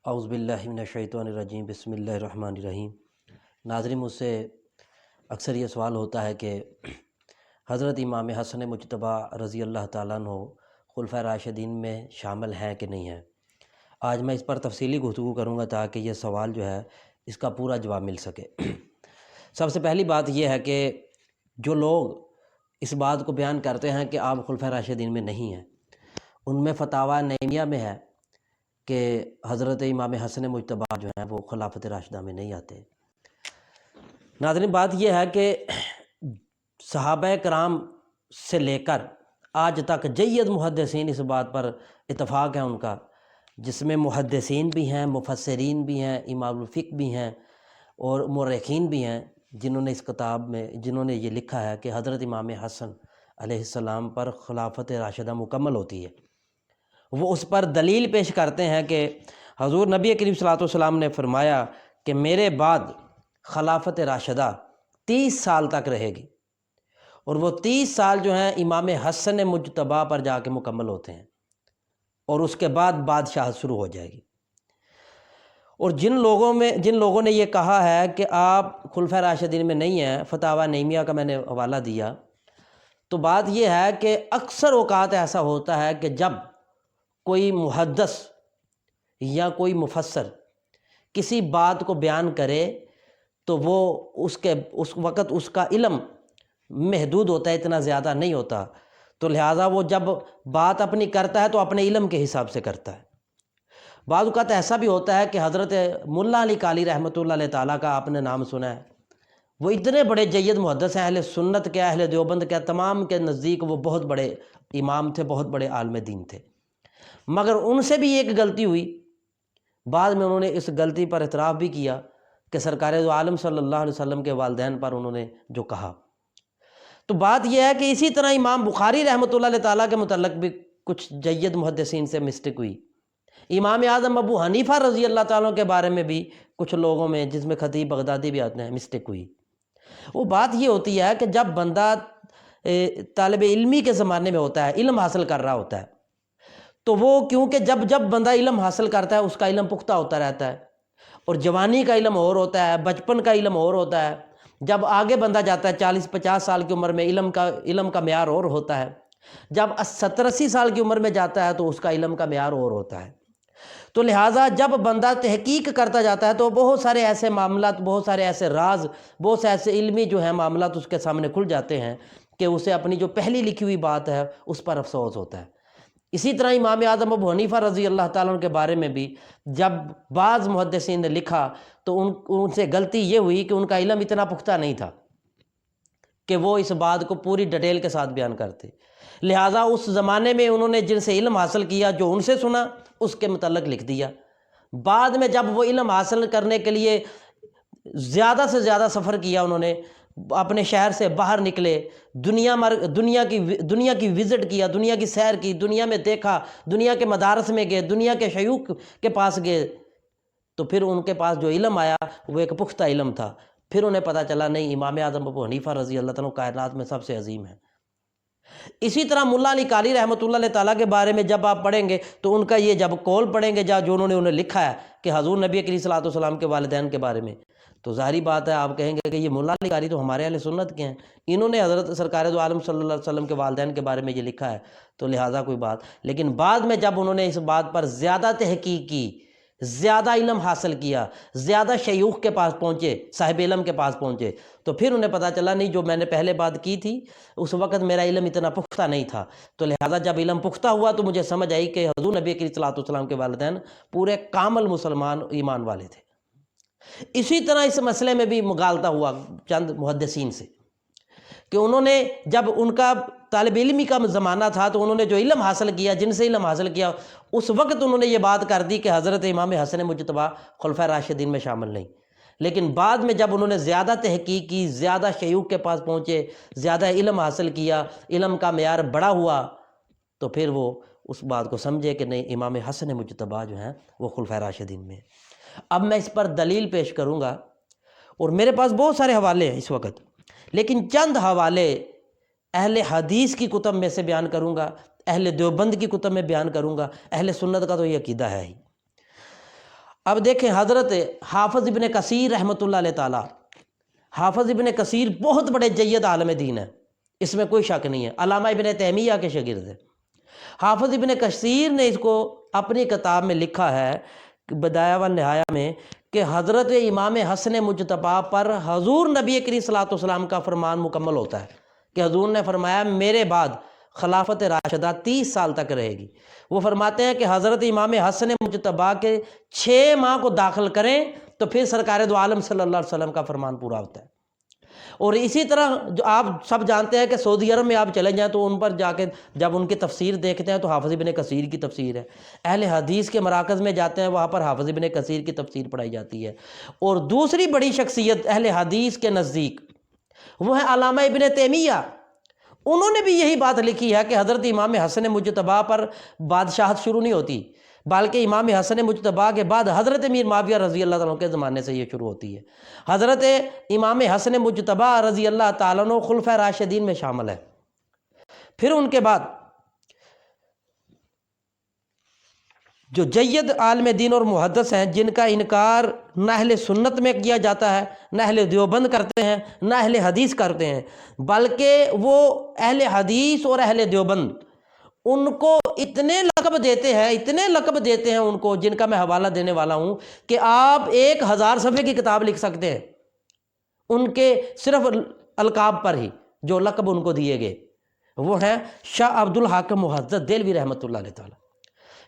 اعوذ باللہ من الشیطان الرجیم، بسم اللہ الرحمن الرحیم۔ ناظرین، مجھ سے اکثر یہ سوال ہوتا ہے کہ حضرت امام حسن مجتبیٰ رضی اللہ تعالیٰ عنہ خلفائے راشدین میں شامل ہیں کہ نہیں ہیں۔ آج میں اس پر تفصیلی گفتگو کروں گا تاکہ یہ سوال جو ہے اس کا پورا جواب مل سکے۔ سب سے پہلی بات یہ ہے کہ جو لوگ اس بات کو بیان کرتے ہیں کہ آپ خلفائے راشدین میں نہیں ہیں، ان میں فتاویٰ نعیمیہ میں ہے کہ حضرت امام حسن مجتبیٰ جو ہیں وہ خلافت راشدہ میں نہیں آتے۔ ناظرین، بات یہ ہے کہ صحابہ کرام سے لے کر آج تک جید محدثین اس بات پر اتفاق ہے ان کا، جس میں محدثین بھی ہیں، مفسرین بھی ہیں، امام الفقہ بھی ہیں اور مورخین بھی ہیں، جنہوں نے اس کتاب میں یہ لکھا ہے کہ حضرت امام حسن علیہ السلام پر خلافت راشدہ مکمل ہوتی ہے۔ وہ اس پر دلیل پیش کرتے ہیں کہ حضور نبی کریم صلی اللہ علیہ وسلم نے فرمایا کہ میرے بعد خلافت راشدہ 30 سال تک رہے گی، اور وہ 30 سال جو ہیں امام حسن مجتبیٰ پر جا کے مکمل ہوتے ہیں، اور اس کے بعد بادشاہت شروع ہو جائے گی۔ اور جن لوگوں نے یہ کہا ہے کہ آپ خلفائے راشدین میں نہیں ہیں، فتاویٰ نعیمیہ کا میں نے حوالہ دیا، تو بات یہ ہے کہ اکثر اوقات ایسا ہوتا ہے کہ جب کوئی محدث یا کوئی مفسر کسی بات کو بیان کرے تو وہ اس وقت اس کا علم محدود ہوتا ہے، اتنا زیادہ نہیں ہوتا، تو لہٰذا وہ جب بات اپنی کرتا ہے تو اپنے علم کے حساب سے کرتا ہے۔ بعض اوقات ایسا بھی ہوتا ہے کہ حضرت ملا علی قاری رحمۃ اللہ علیہ تعالیٰ کا آپ نے نام سنا ہے، وہ اتنے بڑے جید محدث ہیں، اہل سنت کے، اہل دیوبند کے تمام کے نزدیک وہ بہت بڑے امام تھے، بہت بڑے عالم دین تھے، مگر ان سے بھی ایک غلطی ہوئی۔ بعد میں انہوں نے اس غلطی پر اعتراف بھی کیا کہ سرکار دو عالم صلی اللہ علیہ وسلم کے والدین پر انہوں نے جو کہا۔ تو بات یہ ہے کہ اسی طرح امام بخاری رحمۃ اللہ علیہ تعالیٰ کے متعلق بھی کچھ جید محدثین سے مسٹیک ہوئی۔ امام اعظم ابو حنیفہ رضی اللہ تعالیٰ کے بارے میں بھی کچھ لوگوں میں، جس میں خطیب بغدادی بھی آتے ہیں، مسٹیک ہوئی۔ وہ بات یہ ہوتی ہے کہ جب بندہ طالب علمی کے زمانے میں ہوتا ہے، علم حاصل کر رہا ہوتا ہے، تو وہ کیونکہ جب بندہ علم حاصل کرتا ہے اس کا علم پختہ ہوتا رہتا ہے، اور جوانی کا علم اور ہوتا ہے، بچپن کا علم اور ہوتا ہے، جب آگے بندہ جاتا ہے 40-50 سال کی عمر میں علم کا معیار اور ہوتا ہے، جب 70-80 سال کی عمر میں جاتا ہے تو اس کا علم کا معیار اور ہوتا ہے۔ تو لہٰذا جب بندہ تحقیق کرتا جاتا ہے تو بہت سارے ایسے معاملات، بہت سارے ایسے راز، بہت سے ایسے علمی جو ہیں معاملات اس کے سامنے کھل جاتے ہیں کہ اسے اپنی جو پہلی لکھی ہوئی بات ہے اس پر افسوس ہوتا ہے۔ اسی طرح امام اعظم ابو حنیفہ رضی اللہ تعالیٰ عنہ کے بارے میں بھی جب بعض محدثین نے لکھا تو ان سے غلطی یہ ہوئی کہ ان کا علم اتنا پختہ نہیں تھا کہ وہ اس بات کو پوری ڈیٹیل کے ساتھ بیان کرتے، لہٰذا اس زمانے میں انہوں نے جن سے علم حاصل کیا، جو ان سے سنا اس کے متعلق لکھ دیا۔ بعد میں جب وہ علم حاصل کرنے کے لیے زیادہ سے زیادہ سفر کیا، انہوں نے اپنے شہر سے باہر نکلے، دنیا کی وزٹ کیا، دنیا کی سیر کی، دنیا میں دیکھا، دنیا کے مدارس میں گئے، دنیا کے شیوخ کے پاس گئے، تو پھر ان کے پاس جو علم آیا وہ ایک پختہ علم تھا۔ پھر انہیں پتہ چلا نہیں، امام اعظم ابو حنیفہ رضی اللہ تعالیٰ کائنات میں سب سے عظیم ہے۔ اسی طرح ملا علی قاری رحمۃ اللہ علیہ تعالیٰ کے بارے میں جب آپ پڑھیں گے تو ان کا یہ جب قول پڑھیں گے جو انہوں نے لکھا ہے کہ حضور نبی کریم صلی اللہ علیہ وسلم کے والدین کے بارے میں، تو ظاہری بات ہے آپ کہیں گے کہ یہ ملا علی قاری تو ہمارے اہل سنت کے ہیں، انہوں نے حضرت سرکار دو عالم صلی اللہ علیہ وسلم کے والدین کے بارے میں یہ لکھا ہے، تو لہٰذا کوئی بات۔ لیکن بعد میں جب انہوں نے اس بات پر زیادہ تحقیق کی، زیادہ علم حاصل کیا، زیادہ شیوخ کے پاس پہنچے، صاحب علم کے پاس پہنچے، تو پھر انہیں پتہ چلا نہیں، جو میں نے پہلے بات کی تھی اس وقت میرا علم اتنا پختہ نہیں تھا، تو لہٰذا جب علم پختہ ہوا تو مجھے سمجھ آئی کہ حضور نبی کریم صلی اللہ علیہ وسلم کے والدین پورے کامل مسلمان ایمان والے تھے۔ اسی طرح اس مسئلے میں بھی مغالطہ ہوا چند محدثین سے کہ انہوں نے جب ان کا طالب علمی کا زمانہ تھا تو انہوں نے جو علم حاصل کیا، جن سے علم حاصل کیا، اس وقت انہوں نے یہ بات کر دی کہ حضرت امام حسن مجتبیٰ خلفائے راشدین میں شامل نہیں۔ لیکن بعد میں جب انہوں نے زیادہ تحقیق کی، زیادہ شیوخ کے پاس پہنچے، زیادہ علم حاصل کیا، علم کا معیار بڑا ہوا، تو پھر وہ اس بات کو سمجھے کہ نہیں، امام حسن مجتبیٰ جو ہیں وہ خلفائے راشدین میں۔ اب میں اس پر دلیل پیش کروں گا، اور میرے پاس بہت سارے حوالے ہیں اس وقت، لیکن چند حوالے اہل حدیث کی کتب میں سے بیان کروں گا، اہل دیوبند کی کتب میں بیان کروں گا، اہل سنت کا تو یہ عقیدہ ہے ہی۔ اب دیکھیں حضرت حافظ ابن کثیر رحمۃ اللہ علیہ تعالیٰ، حافظ ابن کثیر بہت بڑے جید عالم دین ہیں، اس میں کوئی شک نہیں ہے، علامہ ابن تیمیہ کے شاگرد ہیں۔ حافظ ابن کثیر نے اس کو اپنی کتاب میں لکھا ہے بدایہ و نہایہ میں کہ حضرت امام حسن مجتبیٰ پر حضور نبی کریم صلی اللہ علیہ وسلم کا فرمان مکمل ہوتا ہے کہ حضور نے فرمایا میرے بعد خلافت راشدہ 30 سال تک رہے گی۔ وہ فرماتے ہیں کہ حضرت امام حسن مجتبیٰ کے 6 ماہ کو داخل کریں تو پھر سرکار دو عالم صلی اللہ علیہ وسلم کا فرمان پورا ہوتا ہے۔ اور اسی طرح جو آپ سب جانتے ہیں کہ سعودی عرب میں آپ چلے جائیں تو ان پر جا کے جب ان کی تفسیر دیکھتے ہیں تو حافظ ابن کثیر کی تفسیر ہے، اہل حدیث کے مراکز میں جاتے ہیں وہاں پر حافظ ابن کثیر کی تفسیر پڑھائی جاتی ہے۔ اور دوسری بڑی شخصیت اہل حدیث کے نزدیک وہ ہے علامہ ابن تیمیہ، انہوں نے بھی یہی بات لکھی ہے کہ حضرت امام حسن مجتبیٰ پر بادشاہت شروع نہیں ہوتی بلکہ امام حسن مجتبیٰ کے بعد حضرت امیر معاویہ رضی اللہ تعالیٰ عنہ کے زمانے سے یہ شروع ہوتی ہے۔ حضرت امام حسن مجتبیٰ رضی اللہ تعالیٰ عنہ خلفۂ راشدین میں شامل ہے۔ پھر ان کے بعد جو جید عالم دین اور محدث ہیں جن کا انکار نہ اہل سنت میں کیا جاتا ہے، نہ اہل دیوبند کرتے ہیں، نہ اہل حدیث کرتے ہیں، بلکہ وہ اہل حدیث اور اہل دیوبند ان کو اتنے لقب دیتے ہیں ان کو، جن کا میں حوالہ دینے والا ہوں کہ آپ 1000 صفحے کی کتاب لکھ سکتے ہیں ان کے صرف القاب پر ہی جو لقب ان کو دیے گئے۔ وہ ہیں شاہ عبد الحق محدث دہلوی رحمۃ اللہ علیہ تعالیٰ۔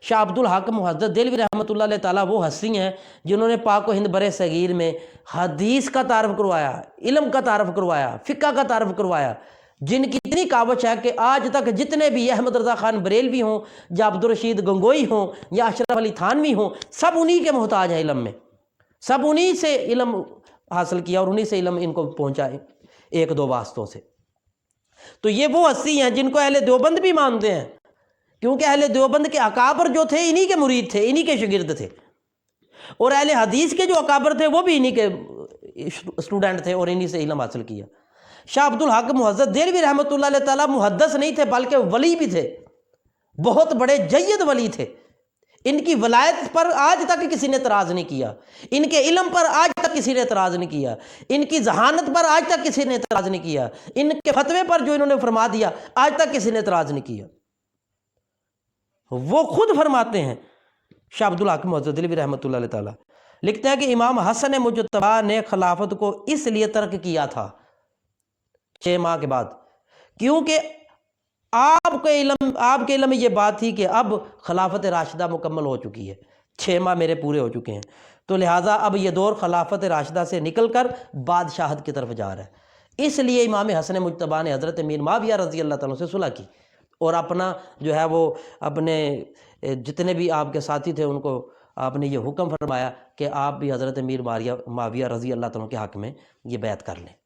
شاہ عبد الحق محدث دہلوی رحمۃ اللہ علیہ تعالیٰ وہ ہستی ہیں جنہوں نے پاک و ہند بر صغیر میں حدیث کا تعارف کروایا، علم کا تعارف کروایا، فقہ کا تعارف کروایا، جن کی اتنی کاوش ہے کہ آج تک جتنے بھی احمد رضا خان بریلوی ہوں یا عبدالرشید گنگوئی ہوں یا اشرف علی تھانوی ہوں، سب انہی کے محتاج ہیں علم میں، سب انہی سے علم حاصل کیا اور انہی سے علم ان کو پہنچا 1-2 واسطوں سے۔ تو یہ وہ ہستی ہیں جن کو اہل دیوبند بھی مانتے ہیں، کیونکہ اہل دیوبند کے اکابر جو تھے انہی کے مرید تھے، انہی کے شاگرد تھے، اور اہل حدیث کے جو اکابر تھے وہ بھی انہی کے اسٹوڈنٹ تھے اور انہی سے علم حاصل کیا۔ شاہ عبد الحق محدث دہلوی رحمۃ اللہ علیہ تعالیٰ محدث نہیں تھے بلکہ ولی بھی تھے، بہت بڑے جید ولی تھے۔ ان کی ولایت پر آج تک کسی نے اعتراض نہیں کیا، ان کے علم پر آج تک کسی نے اعتراض نہیں کیا، ان کی ذہانت پر آج تک کسی نے اعتراض نہیں کیا، ان کے فتوے پر جو انہوں نے فرما دیا آج تک کسی نے اعتراض نہیں کیا۔ وہ خود فرماتے ہیں شاہ عبد الحق محدث دہلوی رحمۃ اللہ علیہ تعالیٰ، لکھتے ہیں کہ امام حسن مجتبیٰ نے خلافت کو اس لیے ترک کیا تھا 6 ماہ کے بعد کیونکہ آپ کے علم میں یہ بات تھی کہ اب خلافت راشدہ مکمل ہو چکی ہے، 6 ماہ میرے پورے ہو چکے ہیں، تو لہٰذا اب یہ دور خلافت راشدہ سے نکل کر بادشاہت کی طرف جا رہا ہے۔ اس لیے امام حسن مجتبیٰ نے حضرت امیر معاویہ رضی اللہ تعالیٰ سے صلح کی اور اپنا جو ہے وہ اپنے جتنے بھی آپ کے ساتھی تھے ان کو آپ نے یہ حکم فرمایا کہ آپ بھی حضرت امیر معاویہ رضی اللہ تعالیٰ کے حق میں یہ بیعت کر لیں۔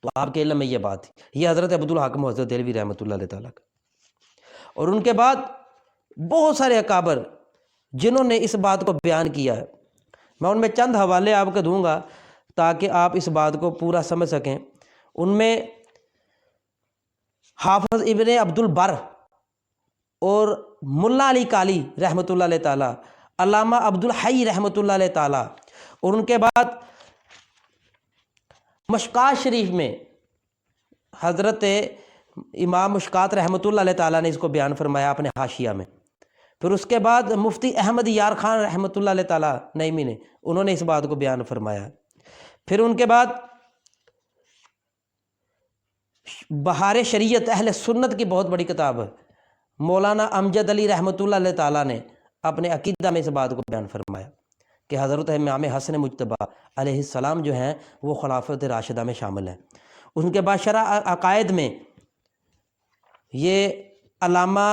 تو آپ کے علم میں یہ بات تھی، یہ حضرت عبد الحق محدث دہلوی رحمۃ اللہ علیہ تعالیٰ کا۔ اور ان کے بعد بہت سارے اکابر جنہوں نے اس بات کو بیان کیا ہے، میں ان میں چند حوالے آپ کو دوں گا تاکہ آپ اس بات کو پورا سمجھ سکیں۔ ان میں حافظ ابن عبد البر اور ملا علی کالی رحمۃ اللہ علیہ تعالیٰ، علامہ عبد الحی رحمۃ اللہ علیہ تعالیٰ، اور ان کے بعد مشکات شریف میں حضرت امام مشکات رحمۃ اللہ علیہ تعالیٰ نے اس کو بیان فرمایا اپنے حاشیہ میں۔ پھر اس کے بعد مفتی احمد یار خان رحمۃ اللہ علیہ تعالیٰ نعیمی نے انہوں نے اس بات کو بیان فرمایا۔ پھر ان کے بعد بہار شریعت اہل سنت کی بہت بڑی کتاب ہے، مولانا امجد علی رحمۃ اللہ علیہ تعالیٰ نے اپنے عقیدہ میں اس بات کو بیان فرمایا کہ حضرت امام حسن مجتبیٰ علیہ السلام جو ہیں وہ خلافت راشدہ میں شامل ہیں۔ ان کے بعد شرح عقائد میں یہ علامہ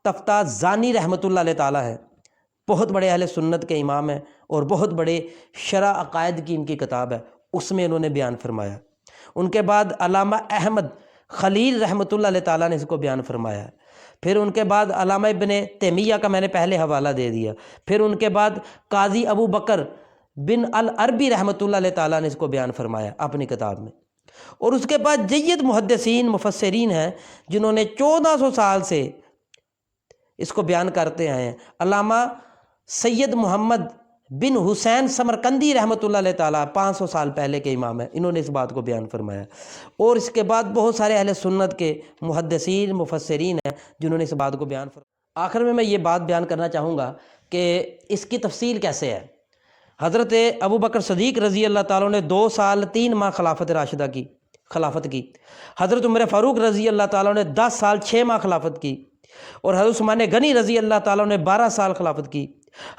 تفتہ زانی رحمۃ اللہ علیہ تعالیٰ ہے، بہت بڑے اہل سنت کے امام ہیں اور بہت بڑے شرح عقائد کی ان کی کتاب ہے، اس میں انہوں نے بیان فرمایا۔ ان کے بعد علامہ احمد خلیل رحمۃ اللہ علیہ تعالیٰ نے اس کو بیان فرمایا ہے۔ پھر ان کے بعد علامہ ابن تیمیہ کا میں نے پہلے حوالہ دے دیا۔ پھر ان کے بعد قاضی ابو بکر بن العربی رحمۃ اللہ علیہ تعالیٰ نے اس کو بیان فرمایا اپنی کتاب میں۔ اور اس کے بعد جید محدثین مفسرین ہیں جنہوں نے 1400 سال سے اس کو بیان کرتے آئے ہیں۔ علامہ سید محمد بن حسین سمرقندی رحمۃ اللہ علیہ تعالیٰ 500 سال پہلے کے امام ہیں، انہوں نے اس بات کو بیان فرمایا۔ اور اس کے بعد بہت سارے اہل سنت کے محدثین مفسرین ہیں جنہوں نے اس بات کو بیان فرمایا۔ آخر میں یہ بات بیان کرنا چاہوں گا کہ اس کی تفصیل کیسے ہے۔ حضرت ابو بکر صدیق رضی اللہ تعالیٰ نے 2 سال 3 ماہ خلافت راشدہ کی خلافت کی۔ حضرت عمر فاروق رضی اللہ تعالیٰ نے 10 سال 6 ماہ خلافت کی، اور حضرت عثمان غنی رضی اللہ تعالیٰ نے 12 سال خلافت کی۔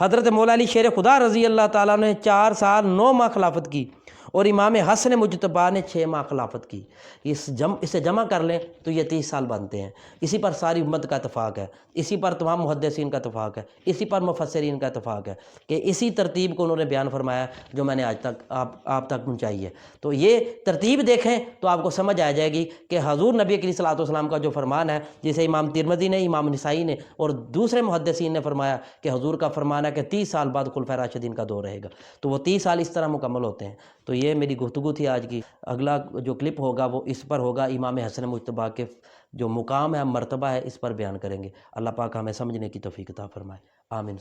حضرت مولا علی شیر خدا رضی اللہ تعالیٰ نے 4 سال 9 ماہ خلافت کی، اور امام حسن مجتبیٰ نے 6 ماہ خلافت کی۔ اسے جمع کر لیں تو یہ 30 سال بنتے ہیں۔ اسی پر ساری امت کا اتفاق ہے، اسی پر تمام محدثین کا اتفاق ہے، اسی پر مفسرین کا اتفاق ہے کہ اسی ترتیب کو انہوں نے بیان فرمایا جو میں نے آج تک آپ تک پہنچائی ہے۔ تو یہ ترتیب دیکھیں تو آپ کو سمجھ آ جائے گی کہ حضور نبی کریم صلی اللہ علیہ وسلم کا جو فرمان ہے، جسے امام ترمذی نے، امام نسائی نے اور دوسرے محدثین نے فرمایا کہ حضور کا فرمان ہے کہ 30 سال بعد خلفائے راشدین کا دور رہے گا، تو وہ 30 سال اس طرح مکمل ہوتے ہیں۔ تو یہ میری گفتگو تھی آج کی۔ اگلا جو کلپ ہوگا وہ اس پر ہوگا، امام حسن مجتبیٰ کے جو مقام ہے، مرتبہ ہے، اس پر بیان کریں گے۔ اللہ پاک ہمیں سمجھنے کی توفیق عطا فرمائے، آمین۔